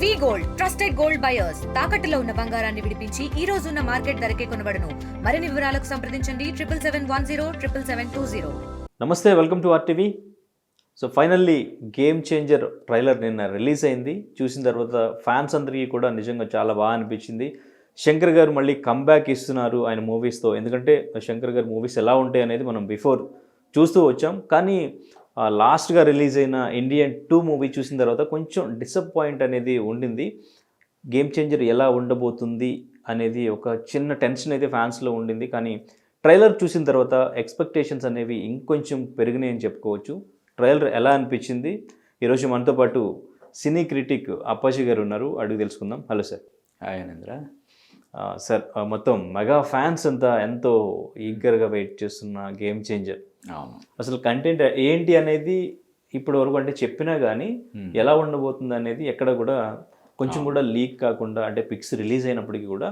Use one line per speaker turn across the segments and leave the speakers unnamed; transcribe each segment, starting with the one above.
Gold trusted gold buyers తాకట్టులో ఉన్న బంగారాన్ని విడిపించి ఈ రోజు ఉన్న మార్కెట్ ధరకే కొనబడును. మరిన్ని వివరాలకు సంప్రదించండి 7771077720.
నమస్తే, welcome to RTV. So finally game changer trailer నిన్న రిలీజ్ అయింది. చూసిన తర్వాత ఫ్యాన్స్ అందరికీ కూడా నిజంగా చాలా బాగా అనిపించింది. శంకర్ గారు మళ్ళీ కంబ్యాక్ ఇస్తున్నారు ఆయన మూవీస్తో. ఎందుకంటే శంకర్ గారు మూవీస్ ఎలా ఉంటాయి అనేది మనం బిఫోర్ చూస్తూ వచ్చాం. కానీ లాస్ట్గా రిలీజ్ అయిన ఇండియన్ 2 మూవీ చూసిన తర్వాత కొంచెం డిసప్పాయింట్ అనేది ఉండింది. గేమ్ చేంజర్ ఎలా ఉండబోతుంది అనేది ఒక చిన్న టెన్షన్ అయితే ఫ్యాన్స్లో ఉండింది. కానీ ట్రైలర్ చూసిన తర్వాత ఎక్స్పెక్టేషన్స్ అనేవి ఇంకొంచెం పెరిగినాయని చెప్పుకోవచ్చు. ట్రైలర్ ఎలా అనిపించింది? ఈరోజు మనతో పాటు సినీ క్రిటిక్ అప్పాజీ గారు ఉన్నారు, అడుగు తెలుసుకుందాం. Hello sir.
హాయ్ ఆనంద్ర.
సార్, మొత్తం మెగా ఫ్యాన్స్ అంతా ఎంతో ఈగర్గా వెయిట్ చేస్తున్న గేమ్ చేంజర్, అసలు కంటెంట్ ఏంటి అనేది ఇప్పటి వరకు అంటే చెప్పినా కానీ ఎలా ఉండబోతుంది అనేది ఎక్కడ కూడా కొంచెం కూడా లీక్ కాకుండా, అంటే పిక్స్ రిలీజ్ అయినప్పటికీ కూడా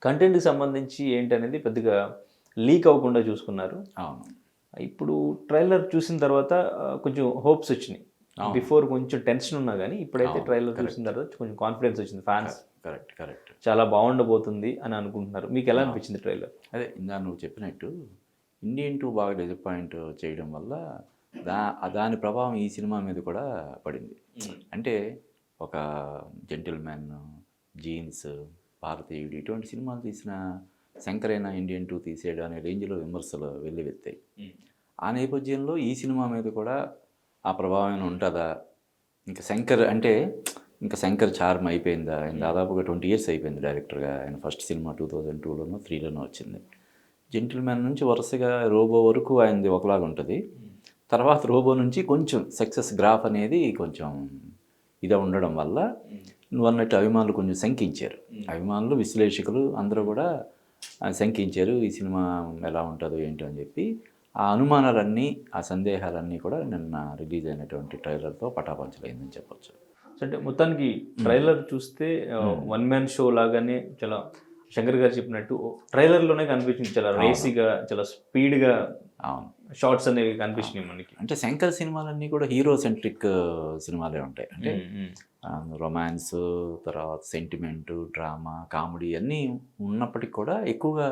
కంటెంట్కి సంబంధించి ఏంటి అనేది పెద్దగా లీక్ అవ్వకుండా చూసుకున్నారు. ఇప్పుడు ట్రైలర్ చూసిన తర్వాత కొంచెం హోప్స్ వచ్చినాయి. బిఫోర్ కొంచెం టెన్షన్ ఉన్నా కానీ ఇప్పుడైతే ట్రైలర్ చూసిన తర్వాత కొంచెం కాన్ఫిడెన్స్ వచ్చింది. ఫ్యాన్స్
కరెక్ట్
చాలా బాగుండబోతుంది అని అనుకుంటున్నారు. మీకు ఎలా అనిపించింది ట్రైలర్?
అదే ఇందా నువ్వు చెప్పినట్టు ఇండియన్ 2 బాగా డిసప్పాయింట్ చేయడం వల్ల దాని ప్రభావం ఈ సినిమా మీద కూడా పడింది. అంటే ఒక జెంటిల్మెన్, జీన్స్, భారతీయుడు ఇటువంటి సినిమాలు తీసిన శంకర్ అయినా ఇండియన్ 2 తీసేయడం అనే రేంజ్లో విమర్శలు వెల్లువెత్తాయి. ఆ నేపథ్యంలో ఈ సినిమా మీద కూడా ఆ ప్రభావం ఉంటుందా? ఇంకా శంకర్ అంటే ఇంకా శంకర్ చార్మ్ అయిపోయిందా? ఆయన దాదాపుగా 20 years అయిపోయింది డైరెక్టర్గా. ఆయన ఫస్ట్ సినిమా 2002లోనో 2003లోనో వచ్చింది. జెంటిల్మెన్ నుంచి వరుసగా రోబో వరకు ఆయనది ఒకలాగా ఉంటుంది. తర్వాత రోబో నుంచి కొంచెం సక్సెస్ గ్రాఫ్ అనేది కొంచెం ఇదే ఉండడం వల్ల నువ్వు అన్నట్టు అభిమానులు కొంచెం శంకించారు. అభిమానులు, విశ్లేషకులు అందరూ కూడా శంకించారు ఈ సినిమా ఎలా ఉంటుందో ఏంటో అని చెప్పి. ఆ అనుమానాలన్నీ, ఆ సందేహాలన్నీ కూడా నిన్న రిలీజ్ అయినటువంటి ట్రైలర్తో పటాపంచలైందని చెప్పొచ్చు.
అంటే మొత్తానికి ట్రైలర్ చూస్తే వన్ మ్యాన్ షో లాగానే చాలా శంకర్ గారు చెప్పినట్టు ట్రైలర్లోనే కనిపించింది. చాలా రేసీగా, చాలా స్పీడ్గా షార్ట్స్ అనేవి కనిపించినాయి మనకి.
అంటే శంకర్ సినిమాలన్నీ కూడా హీరో సెంట్రిక్ సినిమాలే ఉంటాయి. అంటే రొమాన్స్, తర్వాత సెంటిమెంటు, డ్రామా, కామెడీ అన్నీ ఉన్నప్పటికీ కూడా ఎక్కువగా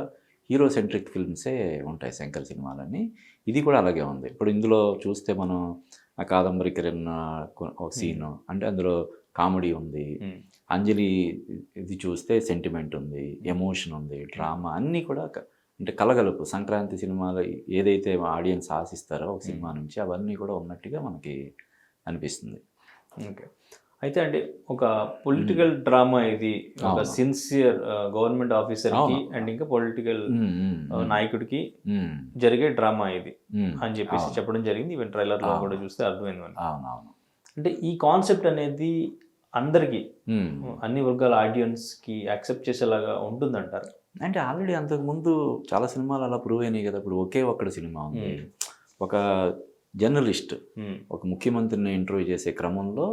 హీరో సెంట్రిక్ ఫిల్మ్సే ఉంటాయి శంకర్ సినిమాలన్నీ. ఇది కూడా అలాగే ఉంది. ఇప్పుడు ఇందులో చూస్తే మనం ఆ కాదంబరి కిరణ్ ఒక సీను, అంటే అందులో కామెడీ ఉంది. అంజలి ఇది చూస్తే సెంటిమెంట్ ఉంది, ఎమోషన్ ఉంది, డ్రామా అన్నీ కూడా అంటే కలగలుపు. సంక్రాంతి సినిమాలో ఏదైతే ఆడియన్స్ ఆశిస్తారో ఒక సినిమా నుంచి అవన్నీ కూడా ఉన్నట్టుగా మనకి అనిపిస్తుంది.
ఓకే, అయితే అంటే ఒక పొలిటికల్ డ్రామా ఇది, ఒక సిన్సియర్ గవర్నమెంట్ ఆఫీసర్కి అండ్ ఇంకా పొలిటికల్ నాయకుడికి జరిగే డ్రామా ఇది అని చెప్పేసి చెప్పడం జరిగింది. ఈవెన్ ట్రైలర్లో కూడా చూస్తే అర్థమైంది మనకి. అంటే ఈ కాన్సెప్ట్ అనేది అందరికీ, అన్ని వర్గాల ఆడియన్స్కి యాక్సెప్ట్ చేసేలాగా ఉంటుందంటారు?
అంటే ఆల్రెడీ అంతకుముందు చాలా సినిమాలు అలా ప్రూవ్ అయినాయి కదా. ఇప్పుడు ఒకే ఒక్కడి సినిమా ఉంది. ఒక జర్నలిస్ట్ ఒక ముఖ్యమంత్రిని ఇంటర్వ్యూ చేసే క్రమంలో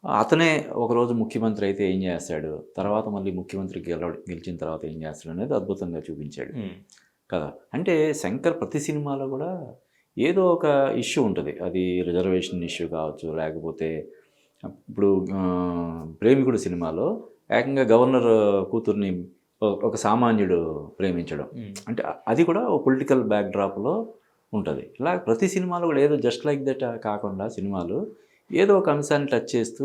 అతనే ఒకరోజు ముఖ్యమంత్రి అయితే ఏం చేస్తాడు, తర్వాత మళ్ళీ ముఖ్యమంత్రి గెలిచిన తర్వాత ఏం చేస్తాడు అనేది అద్భుతంగా చూపించాడు కదా. అంటే శంకర్ ప్రతి సినిమాలో కూడా ఏదో ఒక ఇష్యూ ఉంటుంది. అది రిజర్వేషన్ ఇష్యూ కావచ్చు, లేకపోతే ఇప్పుడు ప్రేమికుడు సినిమాలో ఏకంగా గవర్నర్ కూతుర్ని ఒక సామాన్యుడు ప్రేమించడం, అంటే అది కూడా ఒక పొలిటికల్ బ్యాక్డ్రాప్లో ఉంటుంది. ఇలా ప్రతి సినిమాలో కూడా ఏదో జస్ట్ లైక్ దట్ కాకుండా సినిమాలు ఏదో ఒక అంశాన్ని టచ్ చేస్తూ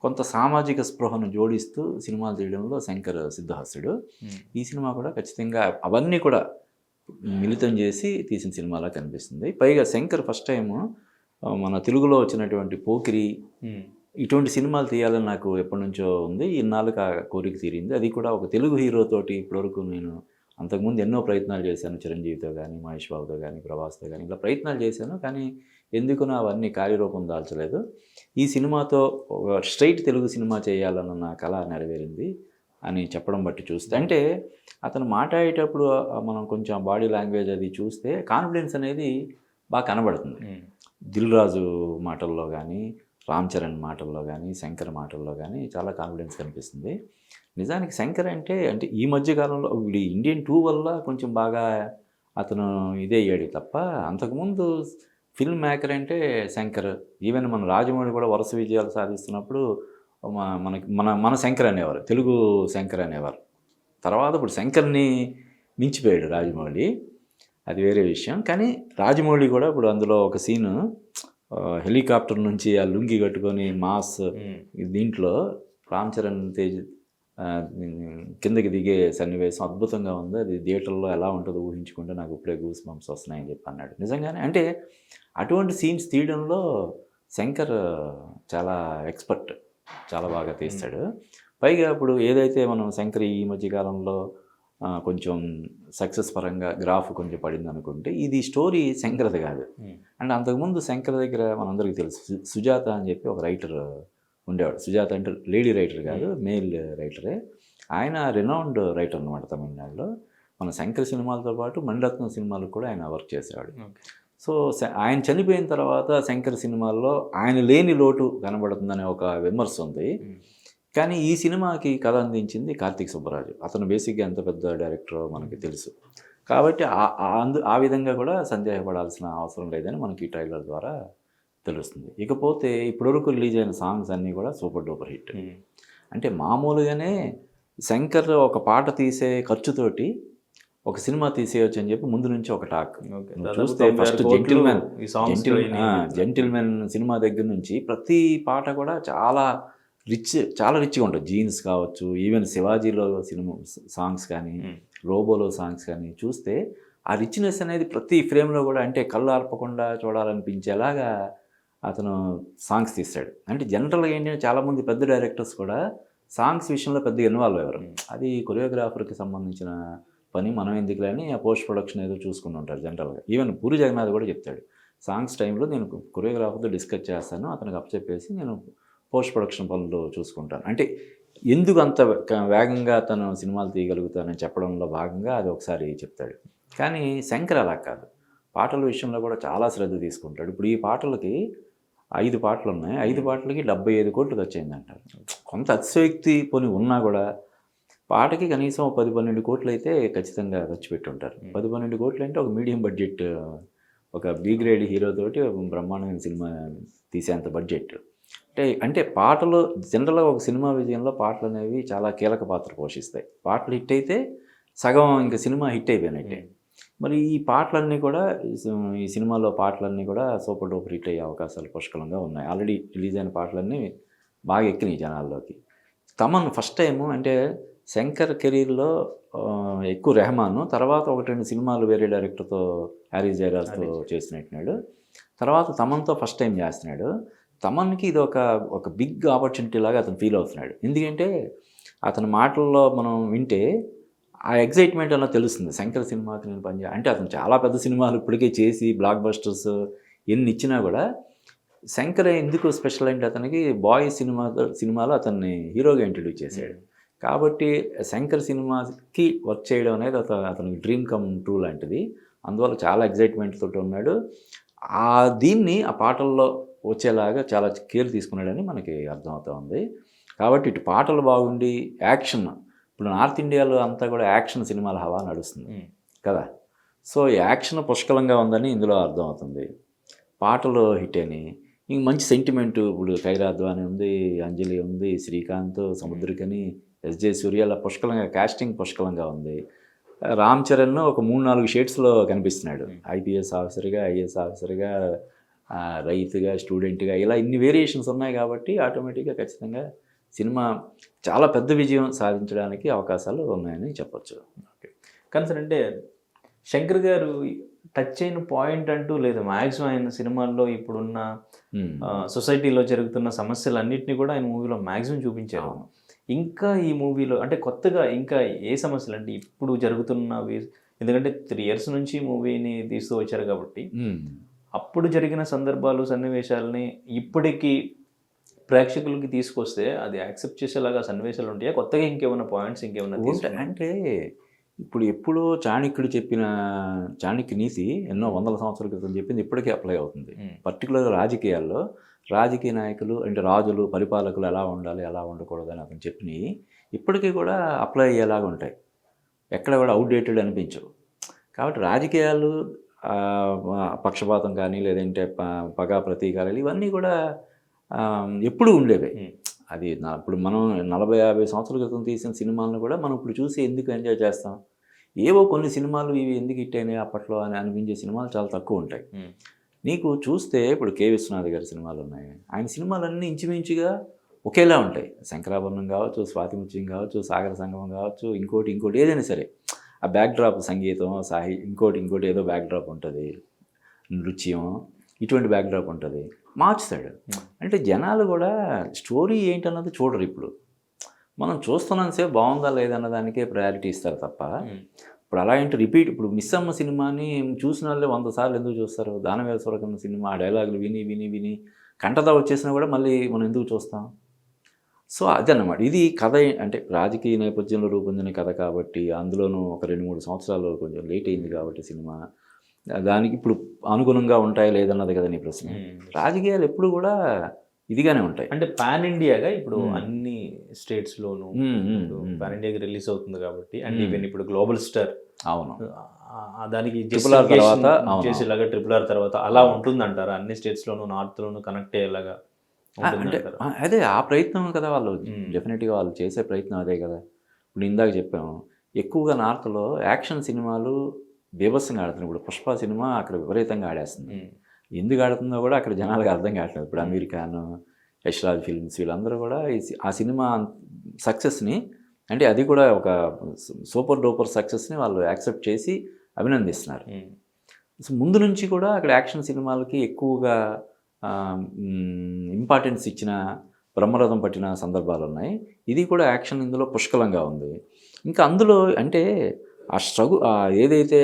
కొంత సామాజిక స్పృహను జోడిస్తూ సినిమాలు తీయడంలో శంకర్ సిద్ధహస్తుడు. ఈ సినిమా కూడా ఖచ్చితంగా అవన్నీ కూడా మిళితం చేసి తీసిన సినిమాలా కనిపిస్తుంది. పైగా శంకర్ ఫస్ట్ టైం మన తెలుగులో వచ్చినటువంటి పోకిరి ఇటువంటి సినిమాలు తీయాలని నాకు ఎప్పటి నుంచో ఉంది. ఇన్నాళ్ళకి ఆ కోరిక తీరింది. అది కూడా ఒక తెలుగు హీరోతోటి. ఇప్పటివరకు నేను అంతకుముందు ఎన్నో ప్రయత్నాలు చేశాను, చిరంజీవితో కానీ, మహేష్ బాబుతో కానీ, ప్రభాస్తో కానీ, ఇలా ప్రయత్నాలు చేశాను. కానీ ఎందుకునో అవన్నీ కార్యరూపం దాల్చలేదు. ఈ సినిమాతో ఒక స్ట్రైట్ తెలుగు సినిమా చేయాలన్న నా కళ నెరవేరింది అని చెప్పడం బట్టి చూస్తే, అంటే అతను మాట్లాడేటప్పుడు మనం కొంచెం బాడీ లాంగ్వేజ్ అది చూస్తే కాన్ఫిడెన్స్ అనేది బాగా కనబడుతుంది. దిల్ రాజు మాటల్లో కానీ, రామ్ చరణ్ మాటల్లో కానీ, శంకర్ మాటల్లో కానీ చాలా కాన్ఫిడెన్స్ కనిపిస్తుంది. నిజానికి శంకర్ అంటే ఈ మధ్యకాలంలో ఇండియన్ 2 వల్ల కొంచెం బాగా అతను ఇదే అయ్యాడు తప్ప, అంతకుముందు ఫిల్మ్ మేకర్ అంటే శంకర్. ఈవెన్ మన రాజమౌళి కూడా వరుస విజయాలు సాధిస్తున్నప్పుడు మనకి మన శంకర్ అనేవారు, తెలుగు శంకర్ అనేవారు. తర్వాత ఇప్పుడు శంకర్ని మించిపోయాడు రాజమౌళి, అది వేరే విషయం. కానీ రాజమౌళి కూడా ఇప్పుడు అందులో ఒక సీను హెలికాప్టర్ నుంచి ఆ లుంగి కట్టుకొని మాస్ దీంట్లో రామ్ చరణ్ తేజ్ కిందకి దిగే సన్నివేశం అద్భుతంగా ఉంది. అది థియేటర్లో ఎలా ఉంటుందో ఊహించుకుంటే నాకు ఇప్పుడే గూస్ బంప్స్ వస్తున్నాయని చెప్పి అన్నాడు. నిజంగానే అంటే అటువంటి సీన్స్ తీయడంలో శంకర్ చాలా ఎక్స్పర్ట్, చాలా బాగా తీస్తాడు. పైగా ఇప్పుడు ఏదైతే మనం శంకర్ ఈ మధ్యకాలంలో కొంచెం సక్సెస్ పరంగా గ్రాఫ్ కొంచెం పడింది అనుకుంటే, ఇది స్టోరీ శంకర్ది కాదు. అండ్ అంతకుముందు శంకర్ దగ్గర మనందరికీ తెలుసు సుజాత అని చెప్పి ఒక రైటర్ ఉండేవాడు. సుజాత అంటే లేడీ రైటర్ కాదు, మేల్ రైటరే. ఆయన రినౌండ్ రైటర్ అనమాట తమిళనాడులో. మన శంకర్ సినిమాలతో పాటు మణిరత్నం సినిమాలకు కూడా ఆయన వర్క్ చేసేవాడు. సో ఆయన చనిపోయిన తర్వాత శంకర్ సినిమాల్లో ఆయన లేని లోటు కనబడుతుందనే ఒక విమర్శ ఉంది. కానీ ఈ సినిమాకి కథ అందించింది కార్తీక్ సుబ్బరాజు. అతను బేసిక్గా ఎంత పెద్ద డైరెక్టరో మనకి తెలుసు. కాబట్టి ఆ విధంగా కూడా సందేహపడాల్సిన అవసరం లేదని మనకి ఈ ట్రైలర్ ద్వారా తెలుస్తుంది. ఇకపోతే ఇప్పటివరకు రిలీజ్ అయిన సాంగ్స్ అన్నీ కూడా సూపర్ డూపర్ హిట్. అంటే మామూలుగానే శంకర్ ఒక పాట తీసే ఖర్చుతోటి ఒక సినిమా తీసేయచ్చు అని చెప్పి ముందు నుంచి ఒక టాక్. చూస్తే ఫస్ట్ జెంటిల్మెన్ సినిమా దగ్గర నుంచి ప్రతి పాట కూడా చాలా రిచ్గా ఉంటుంది. జీన్స్ కావచ్చు, ఈవెన్ శివాజీలో సినిమా సాంగ్స్ కానీ, రోబోలో సాంగ్స్ కానీ చూస్తే ఆ రిచ్నెస్ అనేది ప్రతి ఫ్రేమ్లో కూడా అంటే కళ్ళు ఆర్పకుండా చూడాలనిపించేలాగా అతను సాంగ్స్ తీస్తాడు. అంటే జనరల్గా ఏంటంటే చాలామంది పెద్ద డైరెక్టర్స్ కూడా సాంగ్స్ విషయంలో పెద్దగా ఇన్వాల్వ్ అయ్యారు. అది కొరియోగ్రాఫర్కి సంబంధించిన పని, మనం ఎందుకులే అని ఆ పోస్ట్ ప్రొడక్షన్ ఏదో చూసుకుని ఉంటారు జనరల్గా. ఈవెన్ పూరి జగన్నాథ్ కూడా చెప్తాడు, సాంగ్స్ టైంలో నేను కొరియోగ్రాఫర్తో డిస్కస్ చేస్తాను, అతనికి అప్పచెప్పేసి నేను పోస్ట్ ప్రొడక్షన్ పనులు చూసుకుంటాను. అంటే ఎందుకు అంత వేగంగా తను సినిమాలు తీయగలుగుతానని చెప్పడంలో భాగంగా అది ఒకసారి చెప్తాడు. కానీ శంకర్ అలా కాదు, పాటల విషయంలో కూడా చాలా శ్రద్ధ తీసుకుంటాడు. ఇప్పుడు ఈ పాటలకి 5 పాటలు ఉన్నాయి, 5 పాటలకి 75 కోట్లు ఖర్చు అయిందంటారు. కొంత అతిశయోక్తి పోని ఉన్నా కూడా పాటకి కనీసం 10-12 కోట్లు అయితే ఖచ్చితంగా ఖర్చు పెట్టి ఉంటారు. 10-12 కోట్లు అంటే ఒక మీడియం బడ్జెట్, ఒక బి గ్రేడ్ హీరోతోటి బ్రహ్మాండమైన సినిమా తీసేంత బడ్జెట్. అంటే పాటలు జనరల్గా ఒక సినిమా విజయంలో పాటలు అనేవి చాలా కీలక పాత్ర పోషిస్తాయి. పాటలు హిట్ అయితే సగం ఇంకా సినిమా హిట్ అయిపోయినట్టే. మరి ఈ పాటలన్నీ కూడా, ఈ సినిమాలో పాటలన్నీ కూడా సూపర్ డూపర్ హిట్ అయ్యే అవకాశాలు పుష్కలంగా ఉన్నాయి. ఆల్రెడీ రిలీజ్ అయిన పాటలన్నీ బాగా ఎక్కినాయి జనాల్లోకి. తమన్ ఫస్ట్ టైము అంటే శంకర్ కెరీర్లో ఎక్కువ రెహమాన్, తర్వాత 1-2 సినిమాలు వేరే డైరెక్టర్తో హ్యారీ జయరాజ్తో చేసినట్టున్నాడు. తర్వాత తమన్తో ఫస్ట్ టైం చేస్తున్నాడు. తమన్కి ఇది ఒక బిగ్ ఆపర్చునిటీ లాగా అతను ఫీల్ అవుతున్నాడు. ఎందుకంటే అతని మాటల్లో మనం వింటే ఆ ఎగ్జైట్మెంట్ అలా తెలుస్తుంది. శంకర్ సినిమాకి నేను అంటే అతను చాలా పెద్ద సినిమాలు ఇప్పటికే చేసి బ్లాక్ బస్టర్స్ ఎన్ని ఇచ్చినా కూడా శంకర్ ఎందుకు స్పెషల్ అంటే అతనికి బాయ్ సినిమాలో అతన్ని హీరోగా ఇంట్రడ్యూస్ చేశాడు. కాబట్టి శంకర్ సినిమాకి వర్క్ చేయడం అనేది అతనికి డ్రీమ్ కమ్ ట్రూ లాంటిది. అందువల్ల చాలా ఎగ్జైట్మెంట్ తోటి ఉన్నాడు. దీన్ని ఆ పాటల్లో వచ్చేలాగా చాలా కేర్ తీసుకున్నాడని మనకి అర్థమవుతూ ఉంది. కాబట్టి ఇటు పాటలు బాగుండి యాక్షన్, ఇప్పుడు నార్త్ ఇండియాలో అంతా కూడా యాక్షన్ సినిమాల హవా నడుస్తుంది కదా. సో యాక్షన్ పుష్కలంగా ఉందని ఇందులో అర్థమవుతుంది. పాటలు హిట్ అని, ఇంక మంచి సెంటిమెంట్, ఇప్పుడు ఖైరా అద్వానీ ఉంది, అంజలి ఉంది, శ్రీకాంత్, సముద్రకని, ఎస్జే సూర్య, అలా పుష్కలంగా కాస్టింగ్ పుష్కలంగా ఉంది. రామ్ చరణ్ ఒక 3-4 షేడ్స్లో కనిపిస్తున్నాడు. ఐపీఎస్ ఆఫీసర్గా, ఐఏఎస్ ఆఫీసర్గా, రైతుగా, స్టూడెంట్గా, ఇలా ఇన్ని వేరియేషన్స్ ఉన్నాయి. కాబట్టి ఆటోమేటిక్గా ఖచ్చితంగా సినిమా చాలా పెద్ద విజయం సాధించడానికి అవకాశాలు ఉన్నాయని చెప్పొచ్చు.
ఓకే, కానీ సార్ అంటే శంకర్ గారు టచ్ అయిన పాయింట్ అంటూ లేదు. మ్యాక్సిమం ఆయన సినిమాల్లో ఇప్పుడున్న సొసైటీలో జరుగుతున్న సమస్యలన్నింటినీ కూడా ఆయన మూవీలో మ్యాక్సిమం చూపించారు. ఇంకా ఈ మూవీలో అంటే కొత్తగా ఇంకా ఏ సమస్యలు అంటే ఇప్పుడు జరుగుతున్నవి, ఎందుకంటే 3 years నుంచి మూవీని తీస్తూ వచ్చారు కాబట్టి అప్పుడు జరిగిన సందర్భాలు, సన్నివేశాలని ఇప్పటికీ ప్రేక్షకులకి తీసుకొస్తే అది యాక్సెప్ట్ చేసేలాగా సన్నివేశాలు ఉంటాయా? కొత్తగా ఇంకేమైనా పాయింట్స్ ఇంకేమైనా
అంటే ఇప్పుడు ఎప్పుడో చాణక్యుడు చెప్పిన చాణక్య నీతి ఎన్నో 100 సంవత్సరాల క్రితం చెప్పింది ఇప్పటికీ అప్లై అవుతుంది. పర్టికులర్గా రాజకీయాల్లో రాజకీయ నాయకులు అంటే రాజులు, పరిపాలకులు ఎలా ఉండాలి, ఎలా ఉండకూడదని అతను చెప్పినవి ఇప్పటికీ కూడా అప్లై అయ్యేలాగా ఉంటాయి. ఎక్కడ కూడా అవుట్డేటెడ్ అనిపించవు. కాబట్టి రాజకీయాలు, పక్షపాతం కానీ లేదంటే పగ ప్రతీకారాలు ఇవన్నీ కూడా ఎప్పుడూ ఉండేవి. అది ఇప్పుడు మనం 40-50 సంవత్సరాల క్రితం తీసిన సినిమాలను కూడా మనం ఇప్పుడు చూసి ఎందుకు ఎంజాయ్ చేస్తాం? ఏవో కొన్ని సినిమాలు ఇవి ఎందుకు హిట్ అయినాయి అప్పట్లో అని అనిపించే సినిమాలు చాలా తక్కువ ఉంటాయి. నీకు చూస్తే ఇప్పుడు కె. విశ్వనాథ్ గారి సినిమాలు ఉన్నాయి. ఆయన సినిమాలన్నీ ఇంచుమించుగా ఒకేలా ఉంటాయి. శంకరాభరణం కావచ్చు, స్వాతి ముత్యం కావచ్చు, సాగర సంగమం కావచ్చు, ఇంకోటి ఏదైనా సరే ఆ బ్యాక్డ్రాప్ సంగీతం, ఇంకోటి ఏదో బ్యాక్డ్రాప్ ఉంటుంది, నృత్యం, ఇటువంటి బ్యాక్డ్రాప్ ఉంటుంది, మార్చుతాడు. అంటే జనాలు కూడా స్టోరీ ఏంటన్నది చూడరు. ఇప్పుడు మనం చూస్తున్నంతసేపు బాగుందా లేదన్న దానికే ప్రయారిటీ ఇస్తారు తప్ప, ఇప్పుడు అలా ఏంటి రిపీట్, ఇప్పుడు మిస్ అమ్మ సినిమాని చూసిన వాళ్ళే 100 సార్లు ఎందుకు చూస్తారు? దానవేల సురకన్న సినిమా ఆ డైలాగులు విని కంటత వచ్చేసినా కూడా మళ్ళీ మనం ఎందుకు చూస్తాం? సో అదన్నమాట. ఇది కథ అంటే రాజకీయ నేపథ్యంలో రూపొందిన కథ కాబట్టి, అందులోనూ ఒక 2-3 సంవత్సరాలు కొంచెం లేట్ అయింది కాబట్టి సినిమా, దానికి ఇప్పుడు అనుగుణంగా ఉంటాయి లేదన్నది కదా నీ ప్రశ్న. రాజకీయాలు ఎప్పుడు కూడా ఇదిగానే ఉంటాయి.
అంటే పాన్ ఇండియాగా ఇప్పుడు అన్ని స్టేట్స్లోనూ పాన్ ఇండియాకి రిలీజ్ అవుతుంది కాబట్టి, అండ్ ఈవెన్ ఇప్పుడు గ్లోబల్ స్టార్,
అవును,
దానికి
RRR తర్వాత
చేసేలాగా RRR తర్వాత అలా ఉంటుందంటారా? అన్ని స్టేట్స్లోనూ నార్త్లోనూ కనెక్ట్ అయ్యేలాగా
అంటే అదే ఆ ప్రయత్నం కదా వాళ్ళు, డెఫినెట్గా వాళ్ళు చేసే ప్రయత్నం అదే కదా. ఇప్పుడు ఇందాక చెప్పాము, ఎక్కువగా నార్త్లో యాక్షన్ సినిమాలు బీభత్సంగా ఆడుతున్నాయి. ఇప్పుడు పుష్ప సినిమా అక్కడ విపరీతంగా ఆడేస్తుంది. ఎందుకు ఆడుతుందో కూడా అక్కడ జనాలకు అర్థం కావట్లేదు. ఇప్పుడు అమీర్ ఖాన్, యశ్రాజ్ ఫిల్మ్స్ వీళ్ళందరూ కూడా ఆ సినిమా సక్సెస్ని, అంటే అది కూడా ఒక సూపర్ డూపర్ సక్సెస్ని వాళ్ళు యాక్సెప్ట్ చేసి అభినందిస్తున్నారు. సో ముందు నుంచి కూడా అక్కడ యాక్షన్ సినిమాలకి ఎక్కువగా ఇంపార్టెన్స్ ఇచ్చిన, బ్రహ్మరథం పట్టిన సందర్భాలు ఉన్నాయి. ఇది కూడా యాక్షన్ ఇందులో పుష్కలంగా ఉంది. ఇంకా అందులో అంటే ఆ ఏదైతే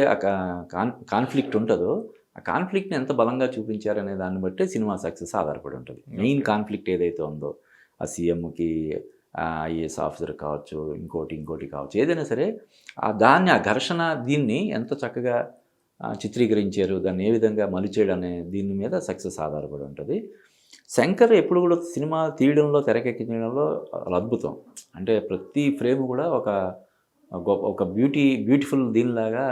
కాన్ఫ్లిక్ట్ ఉంటుందో ఆ కాన్ఫ్లిక్ట్ని ఎంత బలంగా చూపించారనే దాన్ని బట్టే సినిమా సక్సెస్ ఆధారపడి ఉంటుంది. మెయిన్ కాన్ఫ్లిక్ట్ ఏదైతే ఉందో, ఆ సీఎంకి ఐఏఎస్ ఆఫీసర్ కావచ్చు, ఇంకోటి కావచ్చు, ఏదైనా సరే దాన్ని ఆ ఘర్షణ దీన్ని ఎంత చక్కగా చిత్రీకరించారు, దాన్ని ఏ విధంగా మలిచాడు అనే దీని మీద సక్సెస్ ఆధారపడి ఉంటుంది. శంకర్ ఎప్పుడు కూడా సినిమా తీయడంలో, తెరకెక్కించడంలో అద్భుతం. అంటే ప్రతి ఫ్రేమ్ కూడా ఒక బ్యూటిఫుల్ దీనిలాగా,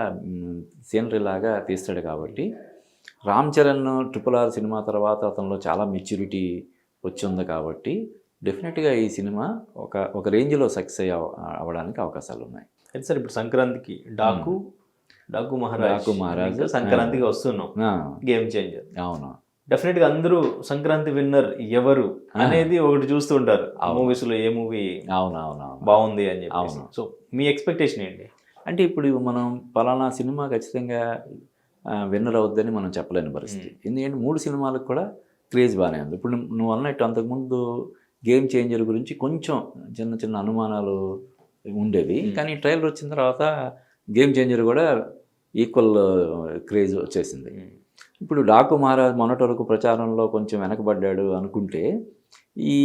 సీనరీ లాగా తీస్తాడు. కాబట్టి రామ్ చరణ్ RRR సినిమా తర్వాత అతనిలో చాలా మెచ్యూరిటీ వచ్చి ఉంది కాబట్టి డెఫినెట్గా ఈ సినిమా ఒక రేంజ్లో సక్సెస్ అవ్వడానికి అవకాశాలు ఉన్నాయి.
అయితే సార్ ఇప్పుడు సంక్రాంతికి డాకు మహారాజ్ సంక్రాంతికి వస్తున్నాం, గేమ్ చేంజర్.
అవును,
డెఫినెట్గా అందరూ సంక్రాంతి విన్నర్ ఎవరు అనేది ఒకటి చూస్తుంటారు మూవీస్లో, ఏ మూవీ బాగుంది అని చెప్పి.
అవును.
సో మీ ఎక్స్పెక్టేషన్ ఏంటి?
అంటే ఇప్పుడు మనం పలానా సినిమా ఖచ్చితంగా విన్నర్ అవుద్దని మనం చెప్పలేని పరిస్థితి. ఎందుకంటే 3 సినిమాలకు కూడా క్రేజ్ బాగానే ఉంది. ఇప్పుడు నువ్వు అన్నట్టు అంతకుముందు గేమ్ చేంజర్ గురించి కొంచెం చిన్న అనుమానాలు ఉండేవి, కానీ ట్రైలర్ వచ్చిన తర్వాత గేమ్ చేంజర్ కూడా ఈక్వల్ క్రేజ్ వచ్చేసింది. ఇప్పుడు డాకు మహారాజ్ మొన్నటి వరకు ప్రచారంలో కొంచెం వెనకబడ్డాడు అనుకుంటే, ఈ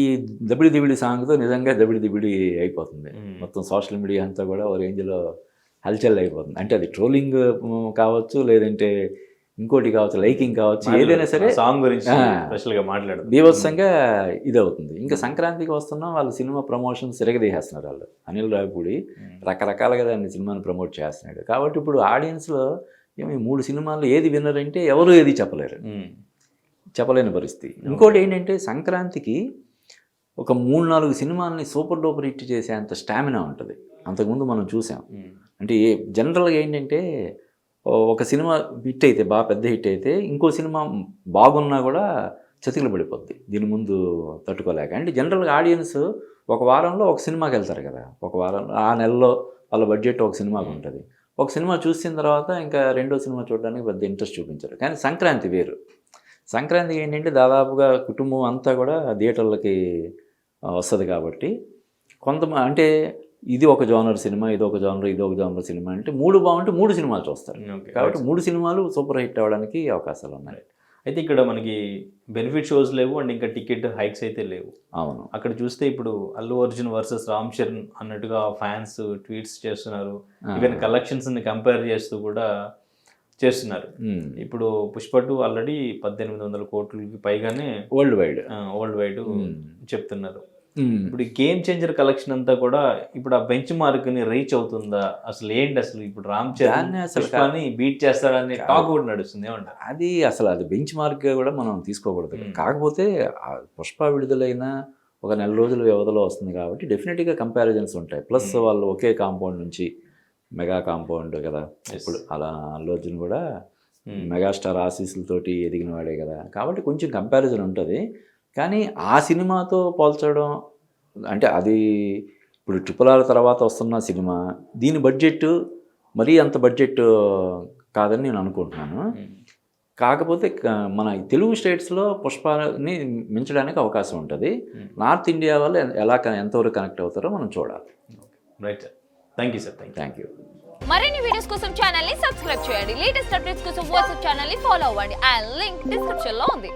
దబిడి సాంగ్తో నిజంగా దబిడి అయిపోతుంది. మొత్తం సోషల్ మీడియా అంతా కూడా ఓ రేంజ్లో హల్చల్ అయిపోతుంది. అంటే అది ట్రోలింగ్ కావచ్చు, లేదంటే ఇంకోటి కావచ్చు, లైకింగ్ కావచ్చు, ఏదైనా సరే
సాంగ్ గురించి స్పెషల్గా మాట్లాడు
బీభత్సంగా ఇదవుతుంది. ఇంకా సంక్రాంతికి వస్తున్నాం, వాళ్ళు సినిమా ప్రమోషన్స్ తిరగదీసేస్తున్నారు. వాళ్ళు అనిల్ రావిపూడి రకరకాలుగా దాన్ని సినిమాని ప్రమోట్ చేస్తున్నాడు. కాబట్టి ఇప్పుడు ఆడియన్స్లో ఏమి 3 సినిమాల్లో ఏది విన్నర్ అంటే ఎవరు ఏది చెప్పలేని పరిస్థితి. ఇంకోటి ఏంటంటే సంక్రాంతికి ఒక 3-4 సినిమాలని సూపర్ డూపర్ హిట్ చేసేంత స్టామినా ఉంటుంది. అంతకుముందు మనం చూసాం. అంటే జనరల్గా ఏంటంటే ఒక సినిమా హిట్ అయితే, బాగా పెద్ద హిట్ అయితే, ఇంకో సినిమా బాగున్నా కూడా చతికిలు పడిపోద్ది దీని ముందు తట్టుకోలేక. అంటే జనరల్గా ఆడియన్స్ ఒక వారంలో ఒక సినిమాకి వెళ్తారు కదా, ఒక వారంలో ఆ నెలలో వాళ్ళ బడ్జెట్ ఒక సినిమాకి ఉంటుంది. ఒక సినిమా చూసిన తర్వాత ఇంకా రెండో సినిమా చూడడానికి పెద్ద ఇంట్రెస్ట్ చూపించారు. కానీ సంక్రాంతి వేరు. సంక్రాంతికి ఏంటంటే దాదాపుగా కుటుంబం అంతా కూడా థియేటర్లకి వస్తుంది. కాబట్టి అంటే ఇది ఒక జోనర్ సినిమా, ఇది ఒక జోనర్ సినిమా అంటే 3 బాగుంటే 3 సినిమాలు చూస్తారు. కాబట్టి 3 సినిమాలు సూపర్ హిట్ అవ్వడానికి అవకాశాలు ఉన్నాయి.
అయితే ఇక్కడ మనకి బెనిఫిట్ షోస్ లేవు, అండ్ ఇంకా టికెట్ హైక్స్ అయితే లేవు.
అవును,
అక్కడ చూస్తే ఇప్పుడు అల్లు అర్జున్ వర్సెస్ రామ్ చరణ్ అన్నట్టుగా ఫ్యాన్స్ ట్వీట్స్ చేస్తున్నారు. ఈవెన్ కలెక్షన్స్ని కంపేర్ చేస్తూ కూడా చేస్తున్నారు. ఇప్పుడు పుష్ప 2 ఆల్రెడీ 1800 కోట్లకి పైగానే వరల్డ్ వైడ్ చెప్తున్నారు. ఇప్పుడు గేమ్ చేంజర్ కలెక్షన్ అంతా కూడా ఇప్పుడు ఆ బెంచ్ మార్క్ ని రీచ్ అవుతుందా? అసలు ఇప్పుడు రామ్ చరణ్ పుష్పని బీట్ చేస్తాడని టాక్ కూడా నడుస్తుంది. ఏమంటారు?
అది బెంచ్ మార్క్ కూడా మనం తీసుకోకూడదు. కాకపోతే పుష్ప విడుదలైన ఒక నెల రోజుల వ్యవధిలో వస్తుంది కాబట్టి డెఫినెట్గా కంపారిజన్స్ ఉంటాయి. ప్లస్ వాళ్ళు ఒకే కాంపౌండ్ నుంచి మెగా కాంపౌండ్ కదా, ఇప్పుడు అలా అల్లు అర్జున్ కూడా మెగాస్టార్ ఆశీస్సులతోటి ఎదిగిన వాడే కదా, కాబట్టి కొంచెం కంపారిజన్ ఉంటుంది. కానీ ఆ సినిమాతో పోల్చడం అంటే అది ఇప్పుడు RRR తర్వాత వస్తున్న సినిమా, దీని బడ్జెట్ మరీ అంత బడ్జెట్ కాదని నేను అనుకుంటున్నాను. కాకపోతే మన తెలుగు స్టేట్స్లో పుష్పని మించడానికి అవకాశం ఉంటుంది. నార్త్ ఇండియా వాళ్ళు ఎంతవరకు కనెక్ట్ అవుతారో మనం చూడాలి.
Right sir, thank you sir.
Thank you.
మరిన్ని వీడియోస్ కోసం ఛానల్ ని సబ్స్క్రైబ్ చేయండి. లేటెస్ట్ అప్డేట్స్ కోసం వాట్సాప్ ఛానల్ ని ఫాలో అవ్వండి. అండ్ లింక్ డిస్క్రిప్షన్ లో ఉంది.